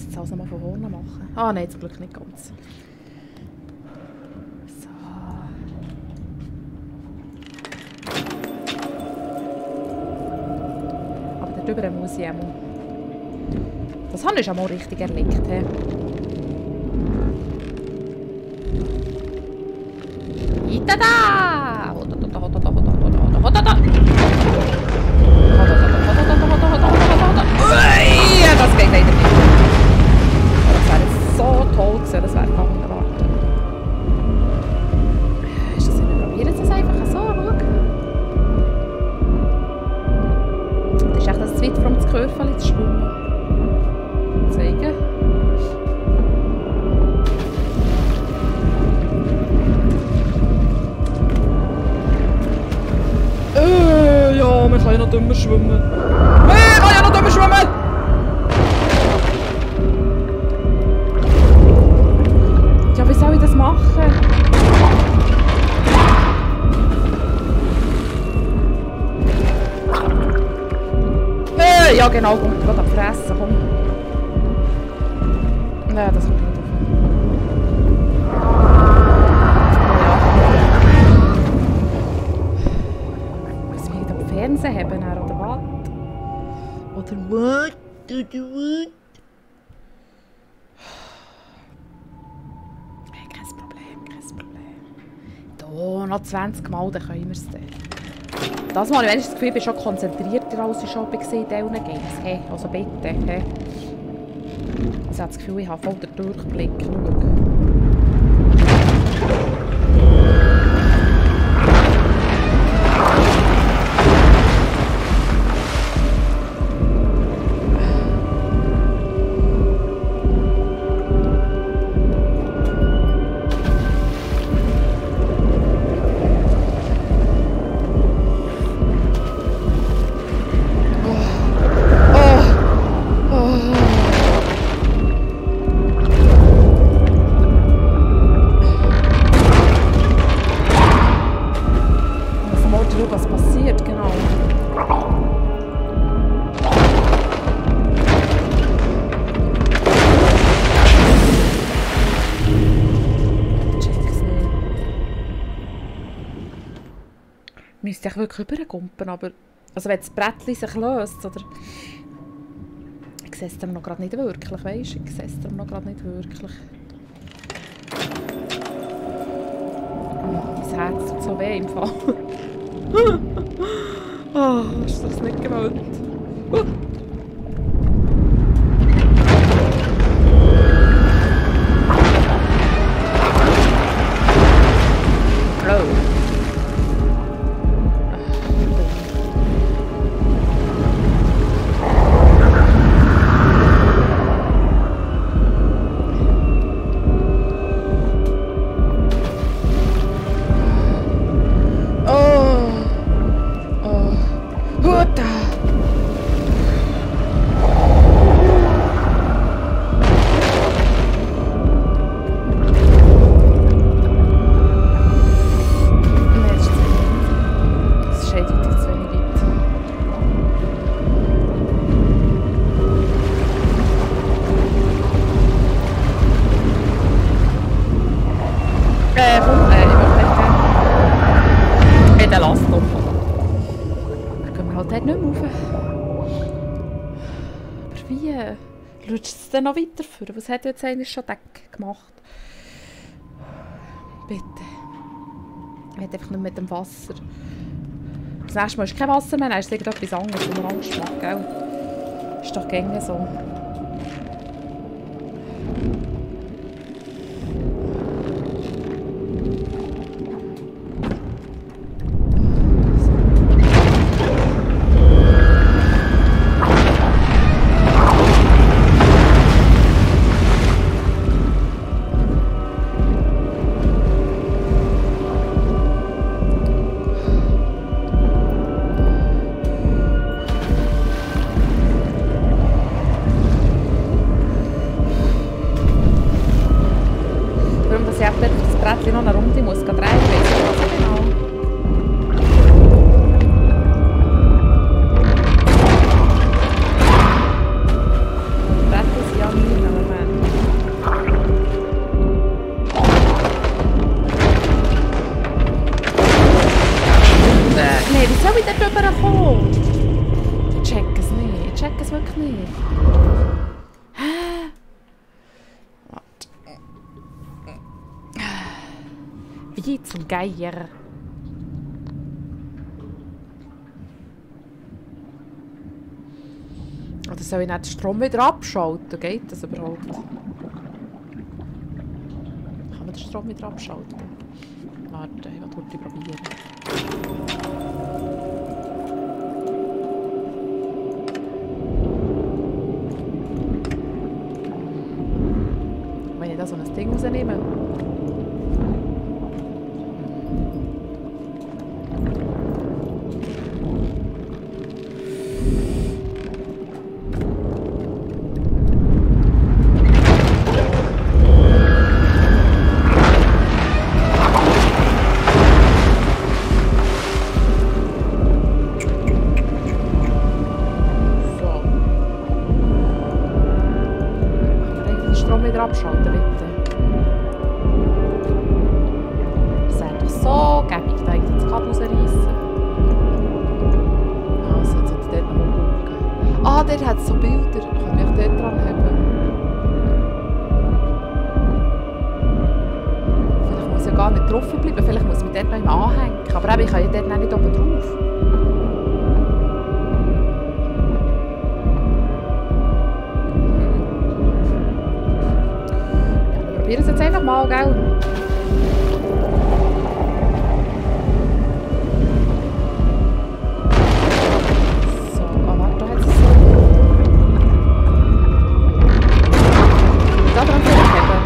jetzt alles nochmal von vorne machen. Ah nein, zum Glück nicht ganz. So. Aber darüber muss ich einmal. Das habe ich schon mal richtig erlegt. He. Itada! Das geht leider nicht. Das wäre jetzt so toll gewesen, das wäre gegangen. Warte. Ist das nicht? Probieren Sie es einfach so, schau. Das ist echt das zu weit, um das Körperchen zu schwimmen. Zeigen. Ja, wir können ja noch dümmer schwimmen. Wir können ja noch dümmer schwimmen! Ja, wie soll ich das machen? Ja genau, komm, ich will das fressen, komm. Ja, das kommt nicht auf. Ja. Muss ich wieder am Fernsehen haben, oder was? Oder was? Kein Problem, kein Problem. Da, noch 20 Mal, dann können wir es dann. Das Mal, wenn ich das Gefühl bin, schon konzentrierter als ich schon war in diesen Games. Hey, also bitte. Hey. Also ich habe das Gefühl, ich habe voll den Durchblick. Schau. Was passiert, genau. Check's nicht. Müsste ich wirklich rüberkumpen, aber... Also wenn das Brettchen sich löst, oder... Ich sehe es dann noch gerade nicht wirklich, weisst du? Ich sehe es dann noch gerade nicht wirklich. Oh, mein Herz tut so weh im Fall. Oh, ist das nicht gewollt. Oh. Rutscht es dann noch weiterführen? Was hat jetzt eigentlich schon gemacht? Bitte. Ich will einfach nicht mit dem Wasser. Das nächste Mal ist kein Wasser mehr, dann ist es irgendetwas anderes, wo man Angst macht, gell? Ist doch gängig so. Hey, wie soll ich da drüber kommen? Ich check es nicht. Ich check es wirklich nicht. Hä? Warte. Wie zum Geier. Oder soll ich nicht den Strom wieder abschalten? Geht das überhaupt? Kann man den Strom wieder abschalten? Warte, ich will heute probieren. Wenn ich da so ein Ding rausnehme. Abschalten, bitte. Das wäre doch so gäbig, da eigentlich das Kabel rausreißen. Also, jetzt sollte ich dort noch mal schauen. Ah, dort hat es so Bilder. Kann ich dort dran haben? Vielleicht muss ich ja gar nicht drauf bleiben. Vielleicht muss ich mich dort noch immer anhängen. Aber eben, ich kann ja dort nicht oben drauf. Probieren es jetzt einfach mal, gell? So, ah, warte, da hat es so. Da dran festhalten.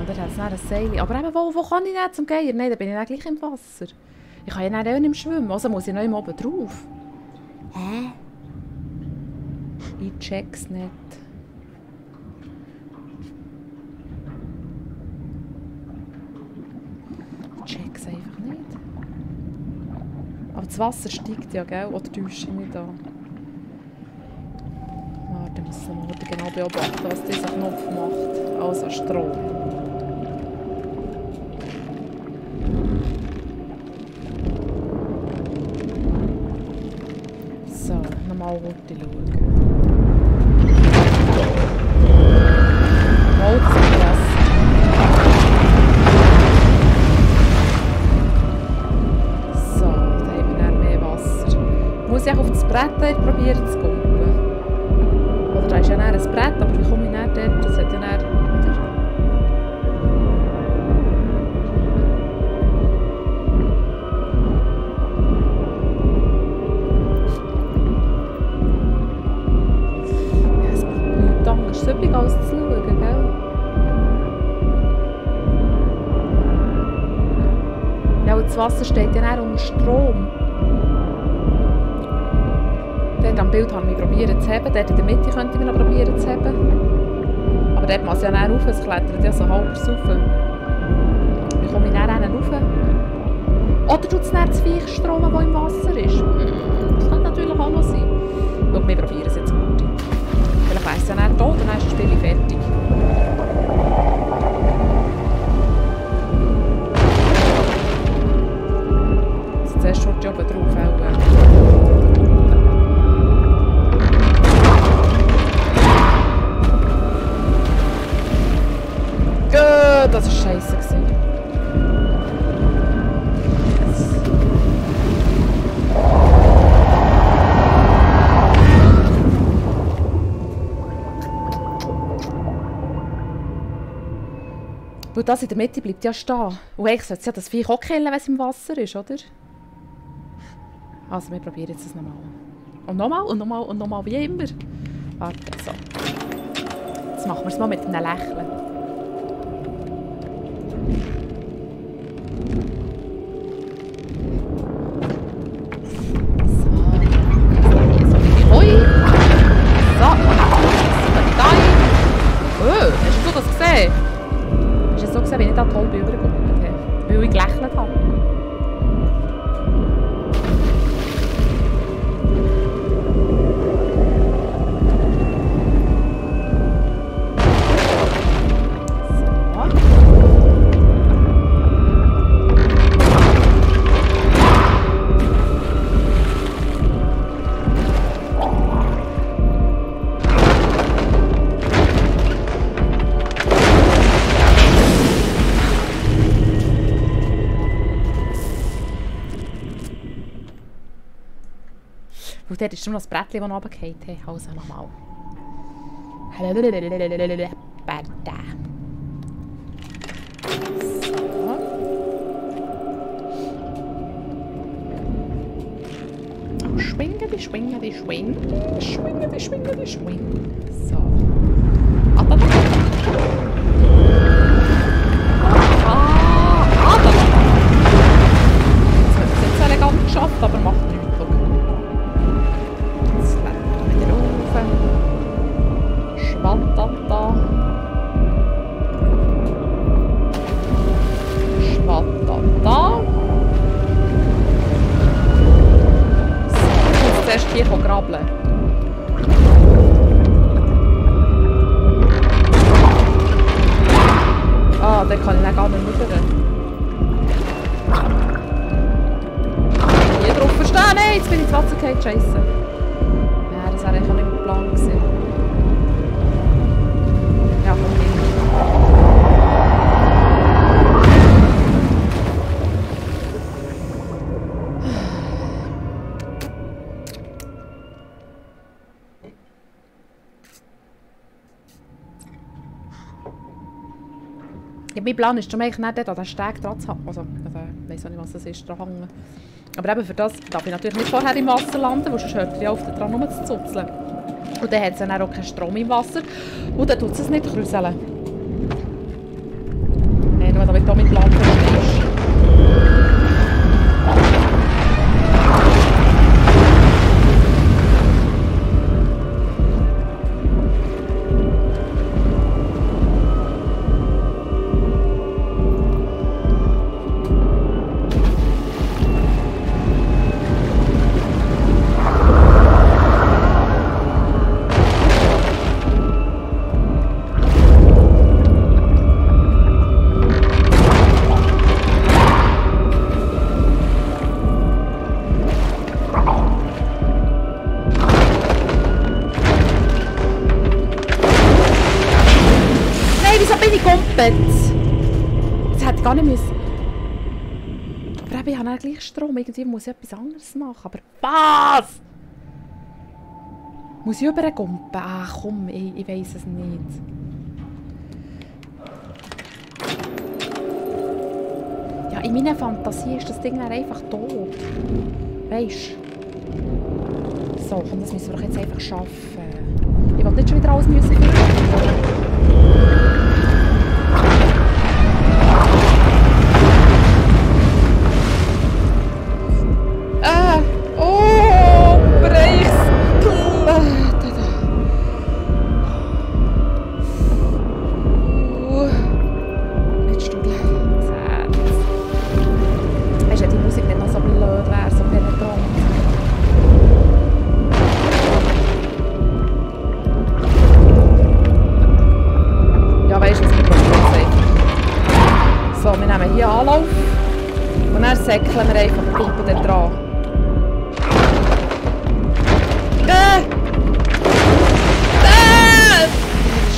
Dort hat es dann ein Seil. Aber eben, wo kann ich nicht zum Geier? Nein, da bin ich dann gleich im Wasser. Ich kann ja dann auch nicht mehr schwimmen, also muss ich noch oben drauf. Hä? Ich check's nicht. Ich check's einfach nicht. Aber das Wasser steigt ja, gell? Oder täusche ich mich da? Warte, ich muss noch genau beobachten, was dieser Knopf macht. Also Strom. So, nochmal Route schauen. Oh, das ist krass. So, da haben wir dann mehr Wasser. Muss ich auch auf das Brett probieren zu kumpen? Oder da ist ja dann ein Brett, aber wie komme ich dann dort? Das hat ja dann... Übrig als zu schauen, gell? Ja, und das Wasser steht ja dann unter Strom. Dort am Bild habe ich probiert zu heben. Dort in der Mitte könnte ich noch probieren zu heben. Aber dort muss ich ja dann rauf, es klettert ja so halb rauf. Wie komme ich dann rauf? Oder tut es dann zu Viech stromen, der im Wasser ist? Das könnte natürlich auch noch sein. Schau, wir probieren es jetzt gut. Vielleicht weiss es ja nicht da, dann ist das Spiel fertig. Also zuerst schaut die oben drauf. Das war scheisse. Und das in der Mitte bleibt ja stehen. Und eigentlich sollte es ja das Viech auch killen, wenn es im Wasser ist, oder? Also, wir probieren jetzt das nochmal. Und nochmal und nochmal und nochmal, wie immer. Warte, so. Jetzt machen wir es mal mit einem Lächeln. So. So, ui. So, hast du das gesehen? So gesehen, wie ich da toll übergekommen habe, weil ich gelächelt habe. Und dort ist schon noch das Brettchen, das runtergefallen hat. Also nochmal. So. Schwingen, die schwingen, die schwingen. Schwingen, die schwingen, die schwingen. So. Elegant geschafft, aber macht nichts. Jetzt klettern wir wieder rauf. Schwattata. Schwattata. So, ich muss zuerst hier grabbeln. Ah, den kann ich dann gar nicht rüber. Hier drauf verstehen! Nein, jetzt bin ich ins Wasser gefallen, scheisse. Ja, das wäre eigentlich auch nicht mein Plan gewesen. Ja, komm hin. Ja, mein Plan ist schon eigentlich nicht dort an den Steg dran zu haben. Also, ich weiss auch nicht, was das ist, dran hängen. Aber eben für das darf ich natürlich nicht vorher im Wasser landen, weil sonst hört er ja auf, dran rumzuzuzeln. Und dann hat es dann auch keinen Strom im Wasser. Und dann tut es nicht krüseln. Nein, nur damit du mit Plan verstehst. Das hätte ich gar nicht müssen. Aber ich habe dann gleich Strom. Irgendwie muss ich etwas anderes machen. Aber was? Muss ich rübergumpen? Ach komm, ich weiss es nicht. Ja, in meiner Fantasie ist das Ding dann einfach tot. Weisst du? So, komm, das müssen wir doch jetzt einfach schaffen. Ich will nicht schon wieder alles müssen. Säckeln wir einfach die Pumpe da dran. Das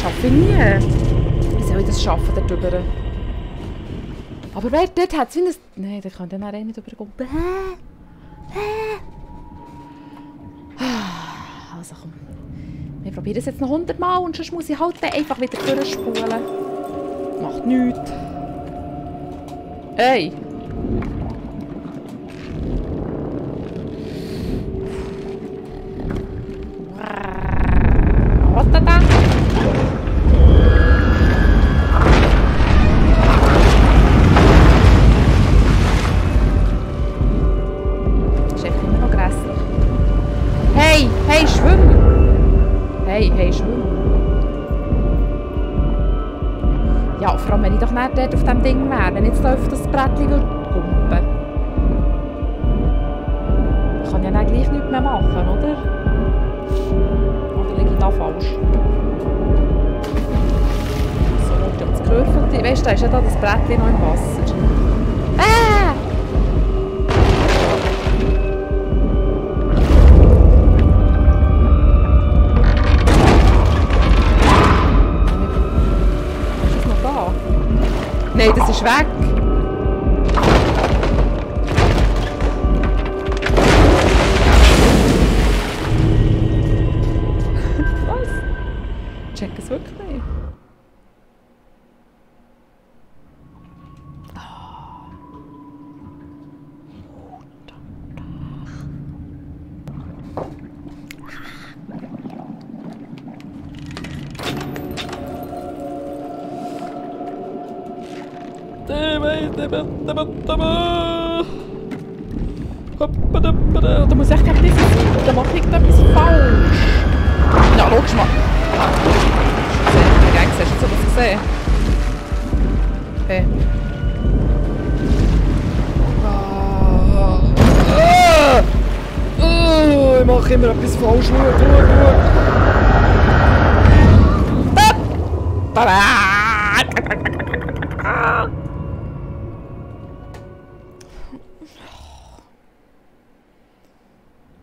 schaffe ich nie. Wie soll ich das schaffen, da drüber? Aber wer dort hat es wie ein... Nein, der kann dann auch nicht übergehen. Also komm. Wir probieren es jetzt noch 100 Mal und sonst muss ich halt einfach wieder durchspulen. Macht nichts. Ey! Ja, vor allem wenn ich doch nicht dort auf dem Ding wäre, wenn ich jetzt auf das Brettchen kumpen. Ich kann ja dann gleich nichts mehr machen, oder? Oder liege ich da falsch? So, schau das Gehörfeld. Weißt du, da ist ja da das Brettchen noch im Wasser. Nein, das ist weg. Da muss ich echt gegen diese Seite, da mache ich etwas falsch. Ja, logisch mal. Hast du das gesehen? Okay. Ich mache immer etwas falsch. Schau.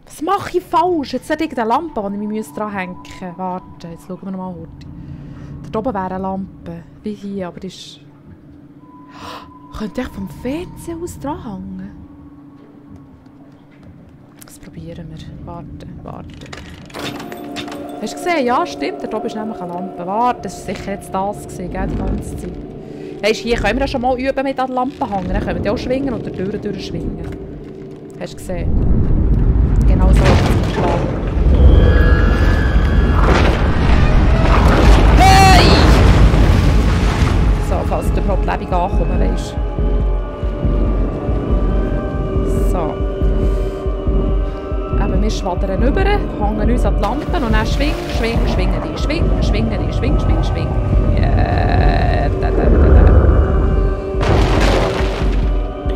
Was mache ich falsch? Jetzt hat irgendeine Lampe, die ich mich dranhängen müsste. Warte, jetzt schauen wir nochmal kurz. Da oben wäre eine Lampe. Wie hier, aber das ist... Könnte ich vom Fernseher aus dranhängen? Das probieren wir. Warte. Hast du gesehen? Ja, stimmt. Da oben ist nämlich eine Lampe. Warte, das war sicher jetzt das gewesen, gell, die ganze Zeit. Weisst, hier können wir ja schon mal üben mit an der Lampe hängen. Dann können wir auch schwingen und durch durchschwingen. Hast du gesehen? Genau so ist es geschlagen. Hey! So, falls du überhaupt lebendig ankommen, weisst. So. Eben, wir schwaddern rüber, hängen uns an die Lampen und dann schwingen die.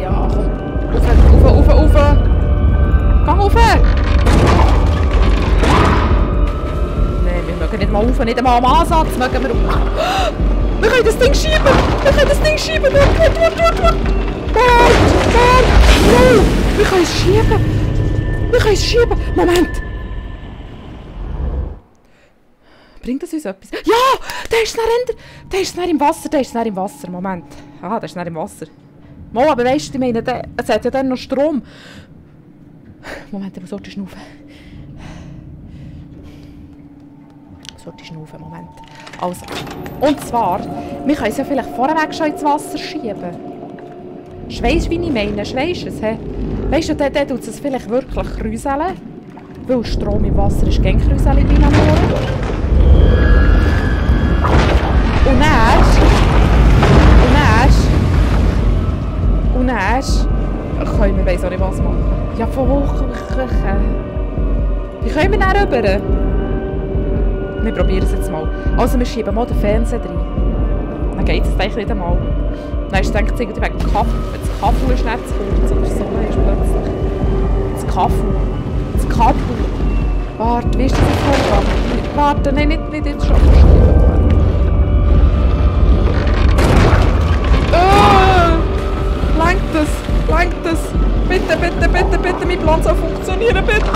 Ja, komm. Rauf. Gang rauf! Nein, wir mögen nicht mal rauf, nicht einmal am Ansatz mögen wir rauf. Wir können das Ding schieben! Wart! Wir können es schieben! Moment! Bringt das uns etwas? Ja! Der ist näher im Wasser. Moment. Aha, der ist näher im Wasser. Mal, aber weisst du, ich meine, es hat ja dann noch Strom. Moment, ich muss dort schnaufen. Moment. Also, und zwar, wir können es ja vielleicht vorweg schon ins Wasser schieben. Weisst du, wie ich meine? Weisst du es? Weisst du, der tut es vielleicht wirklich kräuseln. Weil Strom im Wasser ist gegen Kräuseln wie am Morgen. Und dann können wir weiss auch nicht was machen. Ja, von Wochen. Wie können wir dann rüber? Wir probieren es jetzt mal. Also wir schieben mal den Fernseher rein. Dann geht es eigentlich nicht einmal. Dann ist es irgendwie wegen dem Kaffee. Das Kaffee ist nicht zu kurz oder so. Ist plötzlich. Das Kaffee. Warte, wie ist das jetzt vorgegangen? Warte, nein, nicht jetzt schon. Lenkt das? Bitte, mein Plan soll funktionieren, bitte!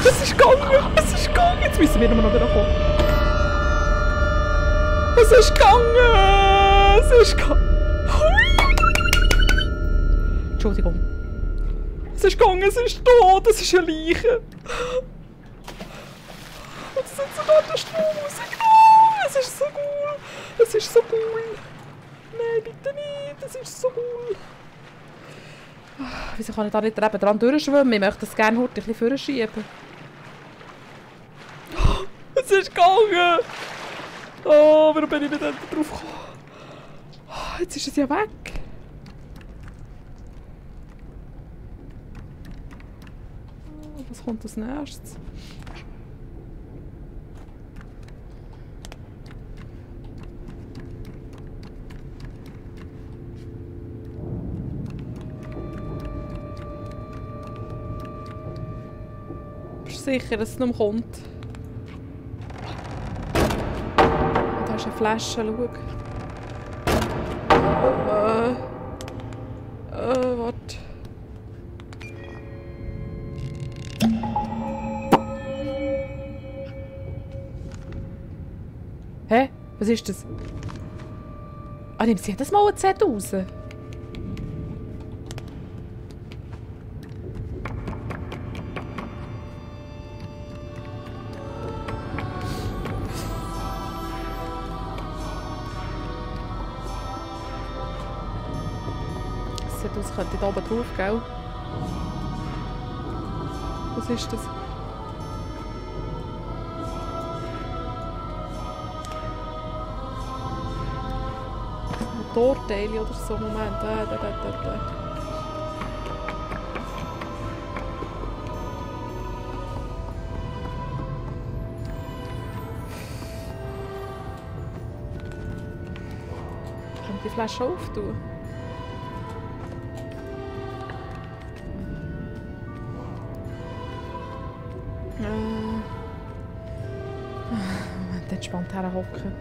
Es ist gegangen! Jetzt müssen wir nur noch wieder kommen. Es ist gegangen! Entschuldigung. Es ist gegangen, es ist tot, es ist eine Leiche. Und es hat sogar den Strom rausgenommen. Es ist so cool. Nein, bitte nicht, das ist so cool. Wieso kann ich da nicht dran durchschwimmen? Ich möchte das gerne heute ein bisschen vorschieben. Es ist gegangen! Oh, warum bin ich nicht drauf gekommen? Jetzt ist es ja weg. Was kommt als nächstes? Sicher, dass es noch kommt. Da ist eine Flasche, schau. Warte. Hä? Was ist das? Ah, nimmt sie jedes Mal ein Z raus? Das könnte ich da oben drauf, gell? Was ist das? Vorteile oder so. Moment. Kann ich die Flasche auftun? Moment, entspannt herhocken.